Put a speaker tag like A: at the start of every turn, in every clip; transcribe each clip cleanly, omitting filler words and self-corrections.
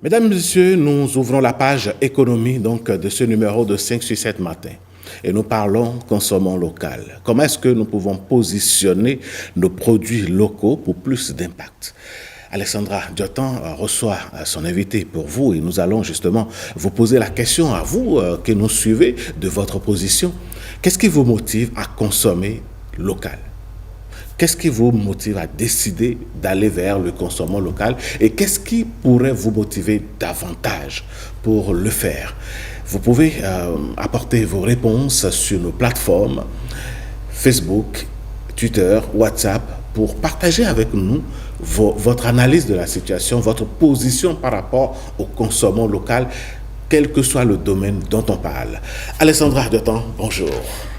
A: Mesdames et messieurs, nous ouvrons la page économie de ce numéro de 5 sur 7 matin. Et nous parlons consommons local. Comment est-ce que nous pouvons positionner nos produits locaux pour plus d'impact? Alexandra Diotan reçoit son invité pour vous et nous allons justement vous poser la question à vous qui nous suivez de votre position. Qu'est-ce qui vous motive à consommer local? Qu'est-ce qui vous motive à décider d'aller vers le consommation local et qu'est-ce qui pourrait vous motiver davantage pour le faire? Vous pouvez apporter vos réponses sur nos plateformes Facebook, Twitter, WhatsApp pour partager avec nous votre analyse de la situation, votre position par rapport au consommation local, quel que soit le domaine dont on parle. Alexandra Diotan, bonjour.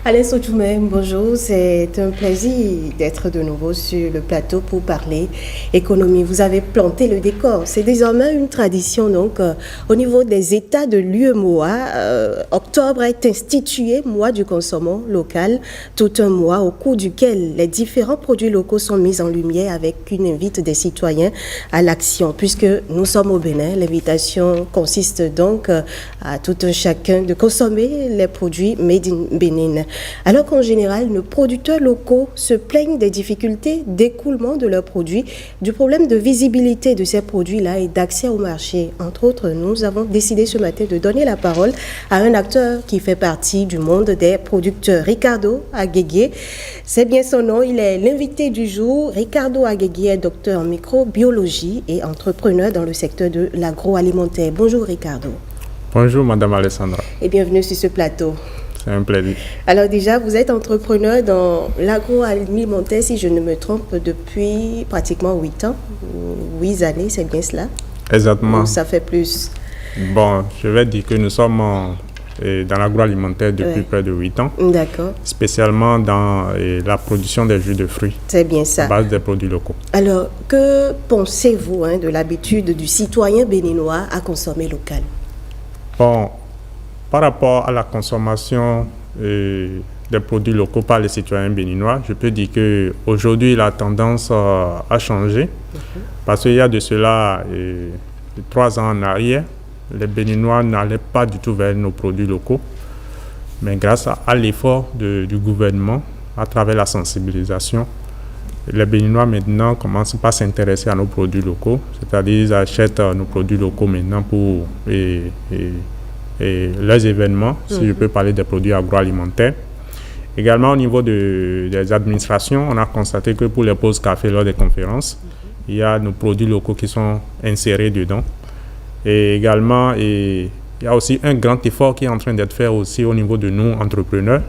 B: Alain Sotoumé, bonjour, c'est un plaisir d'être de nouveau sur le plateau pour parler économie. Vous avez planté le décor, c'est désormais une tradition donc au niveau des États de l'UEMOA. Octobre est institué, mois du consommation local, tout un mois au cours duquel les différents produits locaux sont mis en lumière avec une invite des citoyens à l'action. Puisque nous sommes au Bénin, l'invitation consiste donc à tout un chacun de consommer les produits made in Bénin. Alors qu'en général, nos producteurs locaux se plaignent des difficultés d'écoulement de leurs produits, du problème de visibilité de ces produits-là et d'accès au marché. Entre autres, nous avons décidé ce matin de donner la parole à un acteur qui fait partie du monde des producteurs, Ricardo Aguegué. C'est bien son nom, il est l'invité du jour. Ricardo Aguegué est docteur en microbiologie et entrepreneur dans le secteur de l'agroalimentaire. Bonjour Ricardo.
C: Bonjour Madame Alessandra.
B: Et bienvenue sur ce plateau.
C: C'est un plaisir.
B: Alors déjà, vous êtes entrepreneur dans l'agroalimentaire, si je ne me trompe, depuis pratiquement 8 ans, 8 années, c'est bien cela?
C: Exactement.
B: Ou ça fait plus?
C: Bon, je vais dire que nous sommes dans l'agroalimentaire depuis près de 8 ans.
B: D'accord.
C: Spécialement dans la production des jus de fruits.
B: C'est bien ça.
C: À base des produits locaux.
B: Alors, que pensez-vous de l'habitude du citoyen béninois à consommer local?
C: Bon, par rapport à la consommation des produits locaux par les citoyens béninois, je peux dire qu'aujourd'hui, la tendance a changé. Parce qu'il y a de cela 3 ans en arrière, les Béninois n'allaient pas du tout vers nos produits locaux. Mais grâce à l'effort du gouvernement, à travers la sensibilisation, les Béninois maintenant commencent pas à s'intéresser à nos produits locaux. C'est-à-dire qu'ils achètent nos produits locaux maintenant pour leurs événements, si je peux parler des produits agroalimentaires. Également au niveau des administrations, on a constaté que pour les pauses café lors des conférences, il y a nos produits locaux qui sont insérés dedans. Et également, il y a aussi un grand effort qui est en train d'être fait aussi au niveau de nous, entrepreneurs,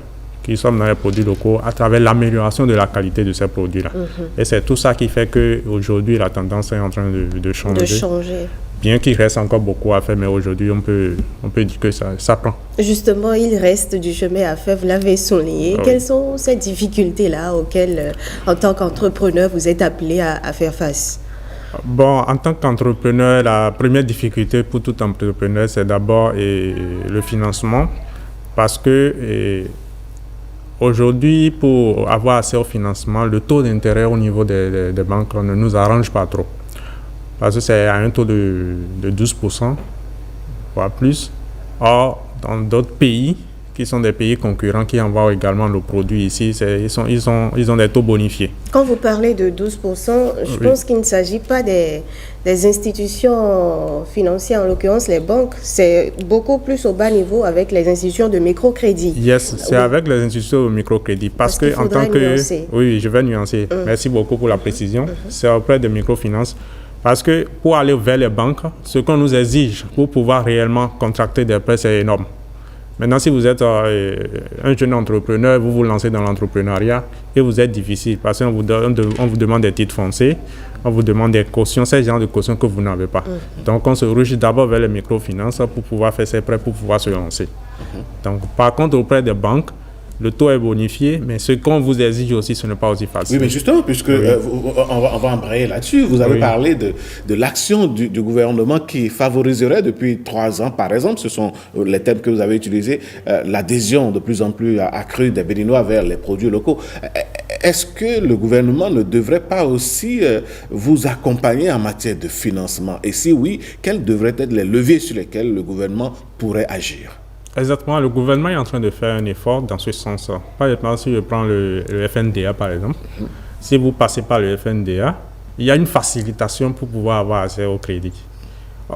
C: qui sommes dans les produits locaux à travers l'amélioration de la qualité de ces produits-là. Et c'est tout ça qui fait qu'aujourd'hui, la tendance est en train de changer. Bien qu'il reste encore beaucoup à faire, mais aujourd'hui, on peut dire que ça prend.
B: Justement, il reste du chemin à faire, vous l'avez souligné. Quelles sont ces difficultés-là auxquelles, en tant qu'entrepreneur, vous êtes appelé à faire face?
C: Bon, en tant qu'entrepreneur, la première difficulté pour tout entrepreneur, c'est d'abord le financement. Parce que aujourd'hui, pour avoir accès au financement, le taux d'intérêt au niveau des banques ne nous arrange pas trop. Parce que c'est à un taux de 12%, voire plus. Or, dans d'autres pays, qui sont des pays concurrents qui envoient également nos produits ici, ils ont des taux bonifiés.
B: Quand vous parlez de 12%, je pense qu'il ne s'agit pas des institutions financières, en l'occurrence les banques, c'est beaucoup plus au bas niveau avec les institutions de microcrédit.
C: Yes, c'est avec les institutions de microcrédit. Parce que en tant que...
B: nuancer.
C: Oui, je vais nuancer. Merci beaucoup pour la précision. C'est auprès de microfinances. Parce que pour aller vers les banques, ce qu'on nous exige pour pouvoir réellement contracter des prêts, c'est énorme. Maintenant, si vous êtes un jeune entrepreneur, vous vous lancez dans l'entrepreneuriat et vous êtes difficile parce qu'on vous demande des titres fonciers, on vous demande des cautions, ces genres de cautions que vous n'avez pas. Donc, on se dirige d'abord vers les microfinances pour pouvoir faire ses prêts, pour pouvoir se lancer. Donc, par contre, auprès des banques, le taux est bonifié, mais ce qu'on vous exige aussi, ce n'est pas aussi facile.
A: Oui, mais justement, puisque on va embrayer là-dessus, vous avez parlé de l'action du gouvernement qui favoriserait depuis 3 ans, par exemple, ce sont les thèmes que vous avez utilisés, l'adhésion de plus en plus accrue des Béninois vers les produits locaux. est-ce que le gouvernement ne devrait pas aussi vous accompagner en matière de financement? Et si oui, quels devraient être les leviers sur lesquels le gouvernement pourrait agir?
C: Exactement, le gouvernement est en train de faire un effort dans ce sens. Par exemple, si je prends le FNDA par exemple, si vous passez par le FNDA, il y a une facilitation pour pouvoir avoir accès au crédit.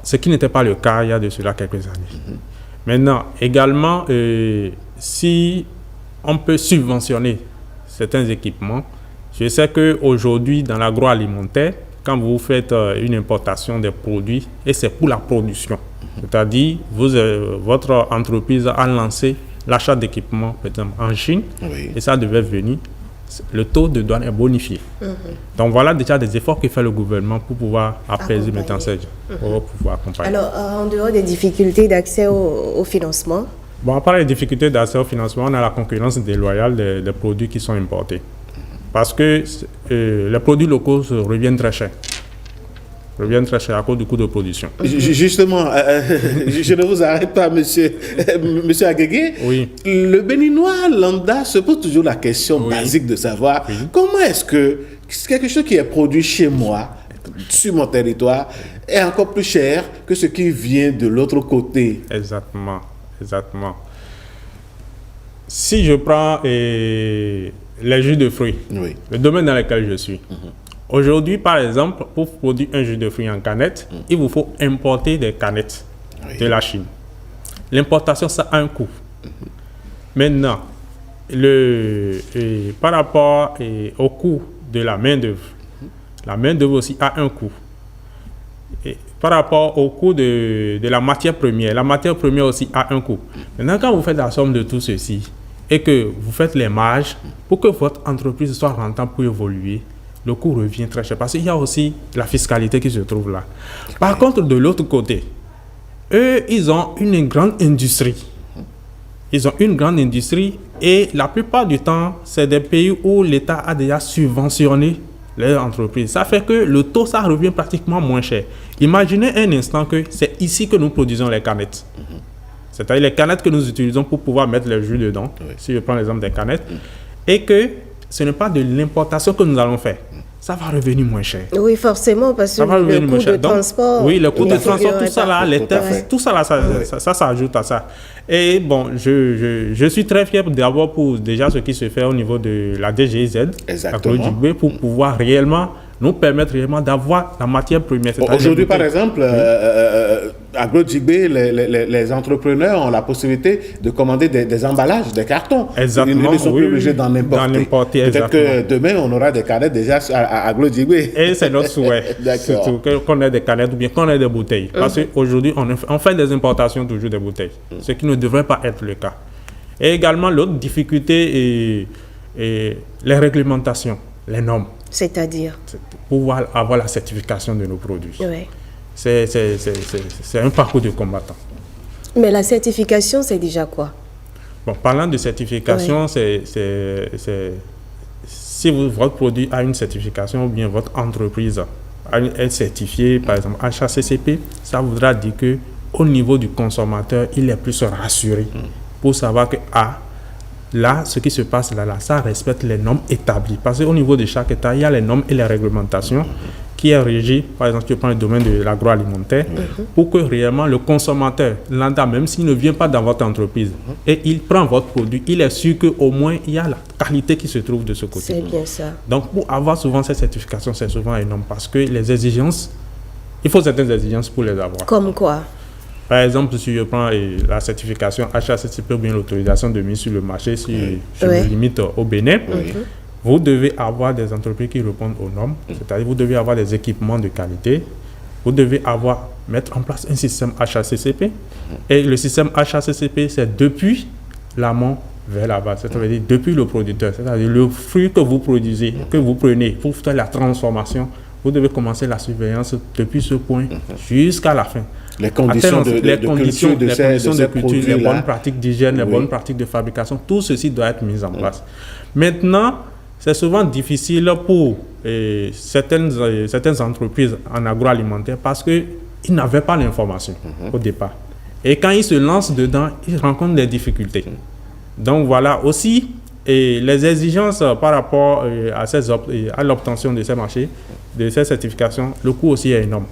C: Ce qui n'était pas le cas il y a de cela quelques années. Maintenant, également, si on peut subventionner certains équipements, je sais qu'aujourd'hui, dans l'agroalimentaire, quand vous faites une importation des produits, et c'est pour la production, c'est-à-dire votre entreprise a lancé l'achat d'équipements en Chine, et ça devait venir, le taux de douane est bonifié. Donc voilà déjà des efforts que fait le gouvernement pour pouvoir apaiser maintenant ces gens, pour pouvoir accompagner.
B: Alors, en dehors des difficultés d'accès au financement?
C: Bon, à part les difficultés d'accès au financement, on a la concurrence déloyale des produits qui sont importés. Parce que les produits locaux reviennent très chers. À cause du coût de production.
A: Justement, je ne vous arrête pas, monsieur Agege.
C: Oui.
A: Le Béninois lambda se pose toujours la question basique de savoir comment est-ce que quelque chose qui est produit chez moi, sur mon territoire, est encore plus cher que ce qui vient de l'autre côté.
C: Exactement. Si je prends les jus de fruits, le domaine dans lequel je suis, aujourd'hui, par exemple, pour produire un jus de fruits en canette, il vous faut importer des canettes de la Chine. L'importation, ça a un coût. Maintenant, par rapport au coût de la main-d'œuvre aussi a un coût. Et par rapport au coût de la matière première aussi a un coût. Maintenant, quand vous faites la somme de tout ceci et que vous faites les marges pour que votre entreprise soit rentable pour évoluer, le coût revient très cher parce qu'il y a aussi la fiscalité qui se trouve là. Par contre, de l'autre côté, eux, ils ont une grande industrie. Et la plupart du temps, c'est des pays où l'État a déjà subventionné les entreprises. Ça fait que le taux, ça revient pratiquement moins cher. Imaginez un instant que c'est ici que nous produisons les canettes. C'est-à-dire les canettes que nous utilisons pour pouvoir mettre les jus dedans, si je prends l'exemple des canettes, et que ce n'est pas de l'importation que nous allons faire. Ça va revenir moins cher.
B: Oui, forcément, parce que le coût de transport...
C: Oui, le coût de transport, tout ça là, les taxes, tout ça là, ça s'ajoute à ça. Et bon, je suis très fier d'abord pour déjà ce qui se fait au niveau de la DGIZ, AgroJigbe, pour pouvoir réellement nous permettre réellement d'avoir la matière première.
A: Aujourd'hui, par exemple, AgroJigbe, les entrepreneurs ont la possibilité de commander des emballages, des cartons.
C: Exactement.
A: Ils ne sont plus obligés d'en importer. Peut-être que demain, on aura des canettes déjà à AgroJigbe.
C: Et c'est notre souhait. Surtout qu'on ait des canettes ou bien qu'on ait des bouteilles. Parce qu'aujourd'hui, on fait des importations toujours des bouteilles, ce qui ne devrait pas être le cas. Et également, l'autre difficulté est les réglementations, les normes.
B: C'est-à-dire
C: pouvoir avoir la certification de nos produits.
B: Oui.
C: C'est un parcours de combattant.
B: Mais la certification, c'est déjà quoi?
C: Bon, parlant de certification, si votre produit a une certification ou bien votre entreprise est certifiée, par exemple HACCP, ça voudra dire qu'au niveau du consommateur, il est plus rassuré pour savoir que là, ce qui se passe là, ça respecte les normes établies. Parce qu'au niveau de chaque État, il y a les normes et les réglementations qui est régie. Par exemple, tu prends le domaine de l'agroalimentaire, pour que réellement le consommateur, lambda, même s'il ne vient pas dans votre entreprise, et il prend votre produit, il est sûr qu'au moins, il y a la qualité qui se trouve de ce côté.
B: C'est bien ça.
C: Donc, pour avoir souvent cette certification, c'est souvent énorme parce que les exigences, il faut certaines exigences pour les avoir.
B: Comme quoi?
C: Par exemple, si je prends la certification HACCP ou bien l'autorisation de mise sur le marché, si je me limite au Bénin, vous devez avoir des entreprises qui répondent aux normes, c'est-à-dire vous devez avoir des équipements de qualité, vous devez mettre en place un système HACCP, et le système HACCP, c'est depuis l'amont vers la base, c'est-à-dire depuis le producteur, c'est-à-dire le fruit que vous produisez, que vous prenez pour faire la transformation, vous devez commencer la surveillance depuis ce point jusqu'à la fin.
A: Les conditions de culture,
C: les bonnes pratiques d'hygiène, les bonnes pratiques de fabrication, tout ceci doit être mis en place. Maintenant, c'est souvent difficile pour certaines entreprises en agroalimentaire parce qu'ils n'avaient pas l'information au départ. Et quand ils se lancent dedans, ils rencontrent des difficultés. Donc voilà, aussi, Et les exigences par rapport à l'obtention de ces marchés, de ces certifications, le coût aussi est énorme.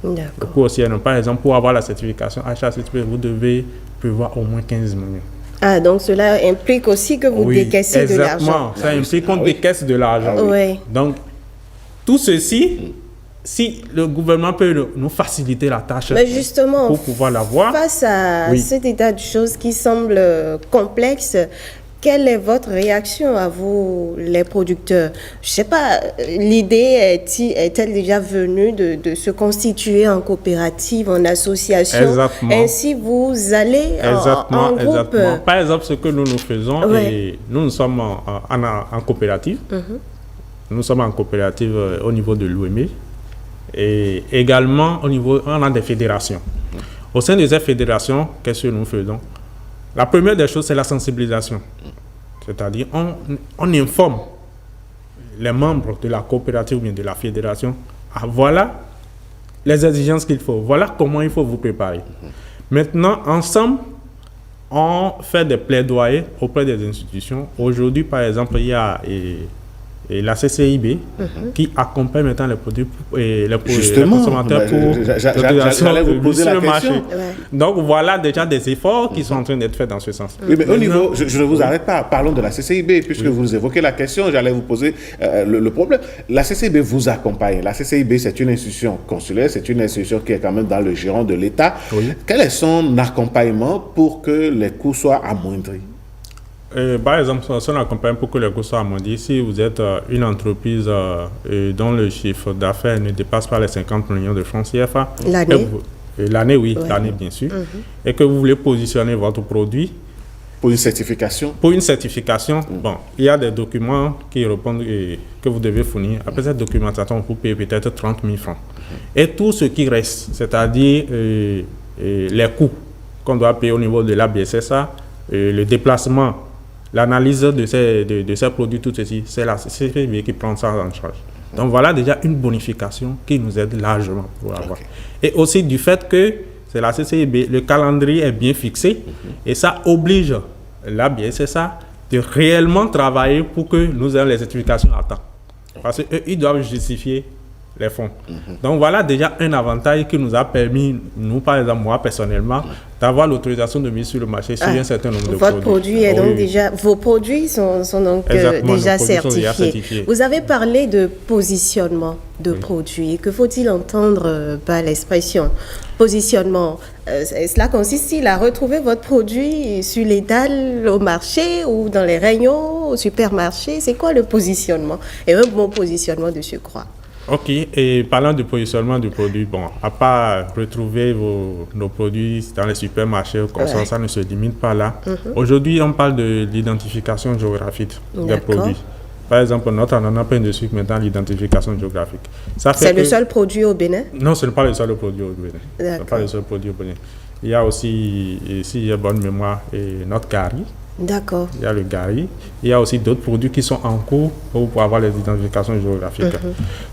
B: D'accord.
C: Le coût aussi est énorme. Par exemple, pour avoir la certification HACCP, vous devez prévoir au moins 15 millions.
B: Ah, donc cela implique aussi que vous décaissez de l'argent.
C: Exactement. Ça implique qu'on décaisse de l'argent.
B: Oui.
C: Donc, tout ceci, si le gouvernement peut nous faciliter la tâche
B: Mais justement,
C: pour pouvoir l'avoir.
B: Face à cet état de choses qui semble complexe, quelle est votre réaction à vous, les producteurs? Je ne sais pas, l'idée est-elle déjà venue de se constituer en coopérative, en association?
C: Exactement.
B: Ainsi, vous allez en groupe.
C: Exactement. Par exemple, ce que nous faisons, et nous sommes en coopérative. Nous sommes en coopérative au niveau de l'OME et également on a des fédérations. Au sein de ces fédérations, qu'est-ce que nous faisons? La première des choses, c'est la sensibilisation. C'est-à-dire, on informe les membres de la coopérative ou bien de la fédération. Ah, voilà les exigences qu'il faut. Voilà comment il faut vous préparer. Maintenant, ensemble, on fait des plaidoyers auprès des institutions. Aujourd'hui, par exemple, il y a la CCIB qui accompagne maintenant les produits et les consommateurs pour
A: j'allais vous poser la question.
C: Ouais. Donc voilà déjà des efforts qui sont en train d'être faits dans ce sens.
A: Oui, mais au niveau, je ne vous arrête pas, parlons de la CCIB, puisque vous évoquez la question, j'allais vous poser le problème. La CCIB vous accompagne. La CCIB, c'est une institution consulaire, c'est une institution qui est quand même dans le giron de l'État. Oui. Quel est son accompagnement pour que les coûts soient amoindris?
C: Par exemple, son accompagnement pour que les coûts soient amoindris, si vous êtes une entreprise dont le chiffre d'affaires ne dépasse pas les 50 millions de francs CFA, l'année, oui, l'année bien sûr, et que vous voulez positionner votre produit
A: pour une certification.
C: Pour une certification, bon, il y a des documents qui répondent que vous devez fournir. Après cette documentation, vous payez peut-être 30 000 francs. Et tout ce qui reste, c'est-à-dire les coûts qu'on doit payer au niveau de la BSSA, le déplacement, l'analyse de ces produits, tout ceci, c'est la CCIB qui prend ça en charge. Donc voilà déjà une bonification qui nous aide largement pour avoir. Et aussi du fait que c'est la CCIB, le calendrier est bien fixé et ça oblige la BSSA de réellement travailler pour que nous ayons les certifications à temps. Parce qu'ils doivent justifier les fonds. Donc voilà déjà un avantage qui nous a permis, nous par exemple, moi personnellement, d'avoir l'autorisation de mise sur le marché sur un certain nombre de produits.
B: Votre produit est donc déjà, vos produits sont donc déjà certifiés. Vous avez parlé de positionnement de produits. Que faut-il entendre par l'expression positionnement? Cela consiste-t-il à retrouver votre produit sur l'étal au marché ou dans les rayons au supermarché? C'est quoi le positionnement? Et un bon positionnement de surcroît.
C: Ok, et parlant du positionnement du produit, bon, à part retrouver nos produits dans les supermarchés, ça ne se limite pas là. Aujourd'hui, on parle de l'identification géographique des produits. Par exemple, notre ananas pain de sucre maintenant l'identification géographique.
B: C'est le seul produit au Bénin?
C: Non, ce n'est pas le seul produit au Bénin. Ce n'est pas le seul produit au Bénin. Il y a aussi, si j'ai bonne mémoire, notre gari.
B: D'accord.
C: Il y a le gari. Il y a aussi d'autres produits qui sont en cours pour avoir les identifications géographiques.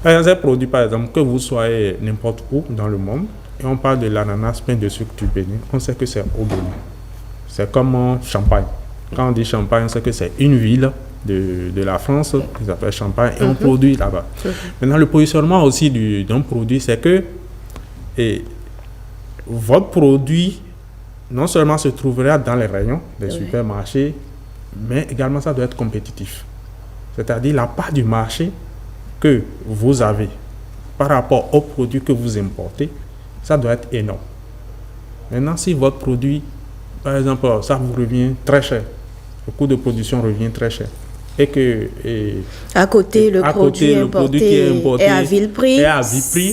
C: Il y a des produits, par exemple, que vous soyez n'importe où dans le monde, et on parle de l'ananas pain de sucre du Bénin, on sait que c'est au Bénin. C'est comme Champagne. Quand on dit Champagne, on sait que c'est une ville de la France qui s'appelle Champagne et on produit là-bas. Maintenant, le positionnement aussi d'un produit, c'est que votre produit non seulement se trouvera dans les rayons des supermarchés, mais également ça doit être compétitif. C'est-à-dire la part du marché que vous avez par rapport aux produits que vous importez, ça doit être énorme. Maintenant, si votre produit, par exemple, ça vous revient très cher, le coût de production revient très cher, et que
B: à côté le produit qui est importé est à vil prix,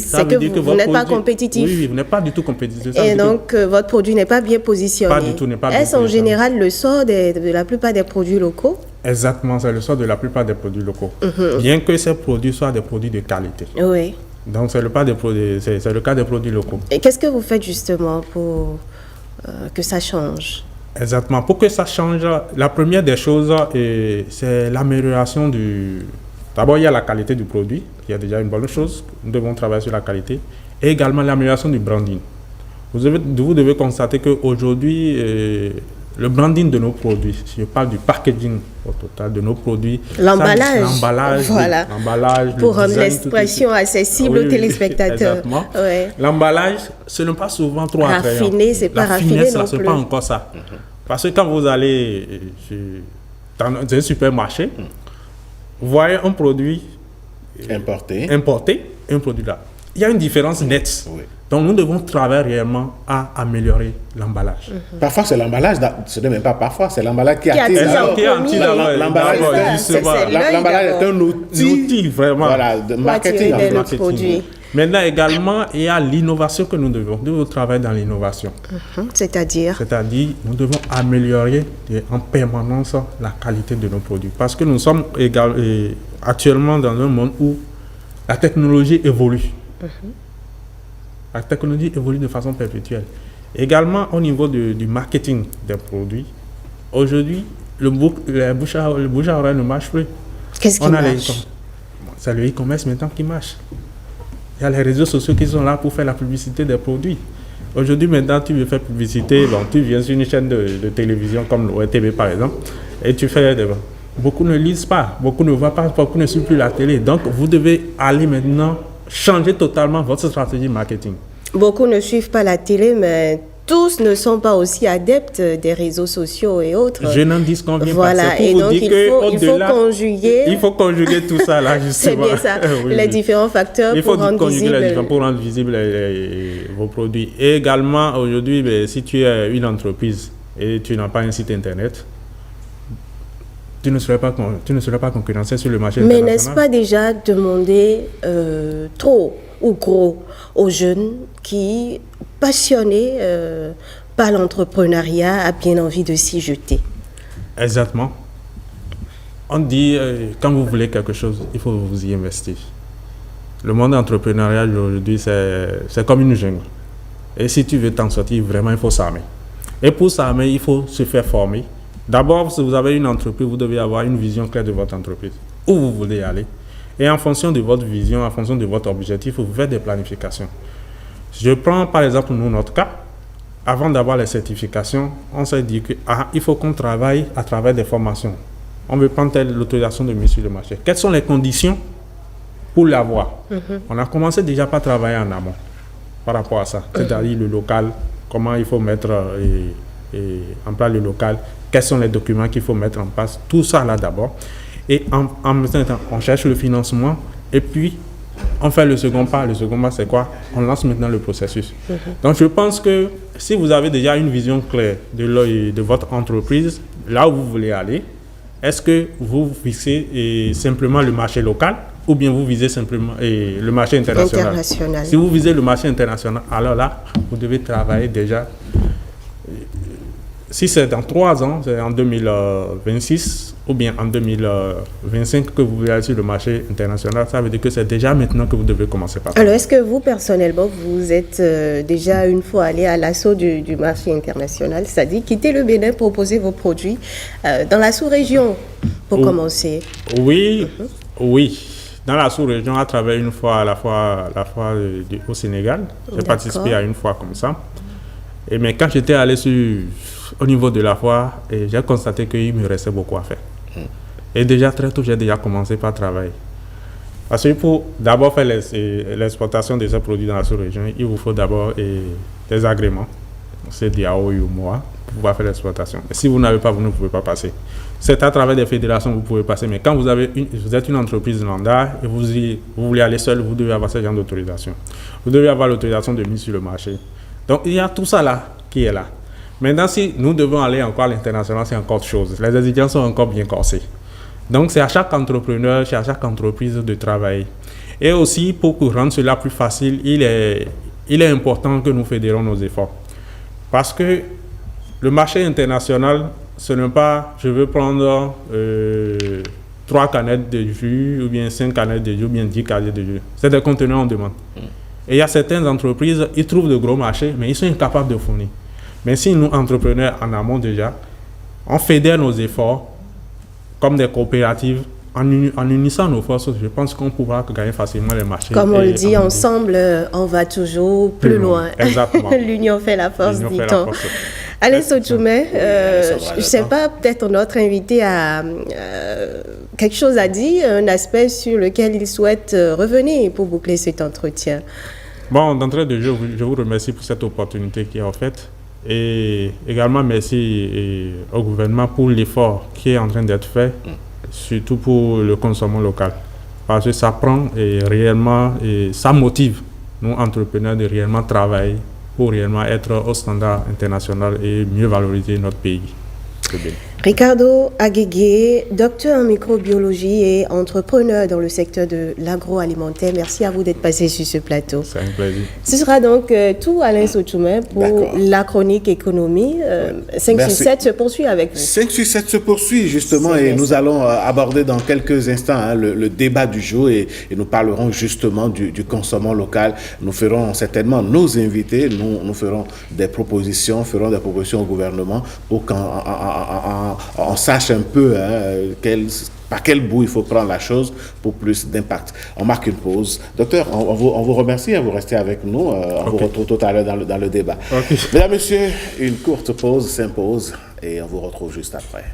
C: ça veut dire que
B: vous n'êtes pas compétitif.
C: Oui, vous n'êtes pas du tout compétitif.
B: Et donc votre produit n'est pas bien positionné.
C: Pas du tout, n'est pas bien
B: positionné. Est-ce en général le sort de la plupart des produits locaux?
C: Exactement, c'est le sort de la plupart des produits locaux. Bien que ces produits soient des produits de qualité.
B: Oui.
C: Donc c'est le cas des produits locaux.
B: Et qu'est-ce que vous faites justement pour que ça change?
C: Exactement. Pour que ça change, la première des choses, c'est l'amélioration D'abord, il y a la qualité du produit, qui est déjà une bonne chose. Nous devons travailler sur la qualité. Et également l'amélioration du branding. Vous devez constater qu'aujourd'hui, le branding de nos produits, je parle du packaging au total de nos produits.
B: L'emballage. Voilà.
C: L'emballage.
B: Pour rendre l'expression accessible aux téléspectateurs.
C: Exactement. Ouais. L'emballage, ce n'est pas souvent trop attrayant.
B: Raffiné, c'est pas raffiné non plus.
C: Ce n'est pas encore ça. Parce que quand vous allez dans un supermarché, vous voyez un produit importé et un produit là. Il y a une différence nette. Oui. Donc, nous devons travailler réellement à améliorer l'emballage.
A: Parfois, c'est l'emballage, ce n'est même pas parfois, c'est l'emballage qui attire.
C: L'emballage
A: est un outil
C: vraiment
A: de marketing.
C: Maintenant, également, il y a l'innovation que nous devons travailler dans l'innovation.
B: C'est-à-dire,
C: nous devons améliorer en permanence la qualité de nos produits. Parce que nous sommes actuellement dans un monde où la technologie évolue. La technologie évolue de façon perpétuelle. Également, au niveau du marketing des produits, aujourd'hui, le bouche à oreille ne marche plus.
B: Qu'est-ce qui marche?
C: C'est le e-commerce maintenant qui marche. Il y a les réseaux sociaux qui sont là pour faire la publicité des produits. Aujourd'hui, maintenant, tu veux faire publicité, donc tu viens sur une chaîne de télévision comme l'ORTV par exemple, et tu fais beaucoup ne lisent pas, beaucoup ne voient pas, beaucoup ne suivent plus la télé. Donc, vous devez aller maintenant changer totalement votre stratégie marketing.
B: Beaucoup ne suivent pas la télé, mais tous ne sont pas aussi adeptes des réseaux sociaux et autres.
C: Je n'en disconviens
B: pas. Et donc il faut conjuguer
C: tout ça là, justement.
B: C'est bien ça, les différents facteurs pour rendre
C: visibles vos produits. Et également, aujourd'hui, si tu es une entreprise et tu n'as pas un site internet, tu ne serais pas concurrencé sur le marché international.
B: Mais n'est-ce pas déjà demander trop ou gros aux jeunes qui, passionnés par l'entrepreneuriat, a bien envie de s'y jeter?
C: Exactement. On dit, quand vous voulez quelque chose, il faut vous y investir. Le monde entrepreneurial aujourd'hui, c'est comme une jungle. Et si tu veux t'en sortir, vraiment, il faut s'armer. Et pour s'armer, il faut se faire former. D'abord, si vous avez une entreprise, vous devez avoir une vision claire de votre entreprise. Où vous voulez aller. Et en fonction de votre vision, en fonction de votre objectif, vous faites des planifications. Je prends par exemple notre cas. Avant d'avoir les certifications, on s'est dit qu'il faut qu'on travaille à travers des formations. On veut prendre l'autorisation de mise sur le marché. Quelles sont les conditions pour l'avoir? On a commencé déjà par travailler en amont par rapport à ça. C'est-à-dire le local, comment il faut mettre en place le local, quels sont les documents qu'il faut mettre en place, tout ça là d'abord. Et en même temps, on cherche le financement et puis on fait le second pas. Le second pas, c'est quoi? On lance maintenant le processus. Donc, je pense que si vous avez déjà une vision claire de votre entreprise, là où vous voulez aller, est-ce que vous visez simplement le marché local ou bien vous visez simplement le marché international? Si vous visez le marché international, alors là, vous devez travailler déjà. Si c'est dans 3 ans, c'est en 2026 ou bien en 2025 que vous voulez aller sur le marché international, ça veut dire que c'est déjà maintenant que vous devez commencer par ça.
B: Alors, est-ce que vous, personnellement, vous êtes déjà une fois allé à l'assaut du marché international, c'est-à-dire quitter le Bénin, proposer vos produits dans la sous-région, pour commencer?
C: Oui, oui. Dans la sous-région, à travers une fois à la fois au Sénégal, j'ai participé à une fois comme ça. Mais quand j'étais allé au niveau de la foire, j'ai constaté qu'il me restait beaucoup à faire. Et déjà très tôt, j'ai déjà commencé par travailler. Parce que pour d'abord faire l'exportation de ces produits dans la sous-région, il vous faut d'abord des agréments, c'est DAO ou MOA, pour pouvoir faire l'exportation. Mais si vous n'avez pas, vous ne pouvez pas passer. C'est à travers des fédérations que vous pouvez passer, mais quand vous êtes une entreprise lambda et vous voulez aller seul, vous devez avoir ce genre d'autorisation. Vous devez avoir l'autorisation de mise sur le marché. Donc, il y a tout ça là qui est là. Maintenant, si nous devons aller encore à l'international, c'est encore autre chose. Les exigences sont encore bien corsées. Donc, c'est à chaque entrepreneur, c'est à chaque entreprise de travailler. Et aussi, pour rendre cela plus facile, il est important que nous fédérons nos efforts. Parce que le marché international, ce n'est pas, je veux prendre 3 canettes de jus, ou bien 5 canettes de jus, ou bien 10 canettes de jus. C'est des conteneurs en demande. Et il y a certaines entreprises, ils trouvent de gros marchés, mais ils sont incapables de fournir. Mais si nous, entrepreneurs en amont déjà, on fédère nos efforts comme des coopératives, en unissant nos forces, je pense qu'on pourra gagner facilement les marchés.
B: Comme on le dit, ensemble, on va toujours plus loin.
C: Exactement.
B: L'union fait la force, dit-on. Alain Sotoumé, je ne sais pas, peut-être notre invité a quelque chose à dire, un aspect sur lequel il souhaite revenir pour boucler cet entretien.
C: Bon, d'entrée de jeu, je vous remercie pour cette opportunité qui est offerte. Et également merci au gouvernement pour l'effort qui est en train d'être fait, surtout pour le consommation local. Parce que ça prend réellement, et ça motive nous entrepreneurs de réellement travailler pour réellement être au standard international et mieux valoriser notre pays.
B: Ricardo Aguégué, docteur en microbiologie et entrepreneur dans le secteur de l'agroalimentaire. Merci à vous d'être passé sur ce plateau.
C: C'est un plaisir.
B: Ce sera donc tout, Alain Sotoumé, pour la chronique économie. 5-7 se poursuit avec vous.
A: 5-7 se poursuit justement et nous allons aborder dans quelques instants le débat du jour et nous parlerons justement du consommation local. Nous ferons certainement nos invités, nous ferons des propositions au gouvernement pour qu'on sache un peu par quel bout il faut prendre la chose pour plus d'impact. On marque une pause. Docteur, on vous remercie, vous restez avec nous. On vous retrouve tout à l'heure dans le débat. Mesdames, Messieurs, une courte pause s'impose et on vous retrouve juste après.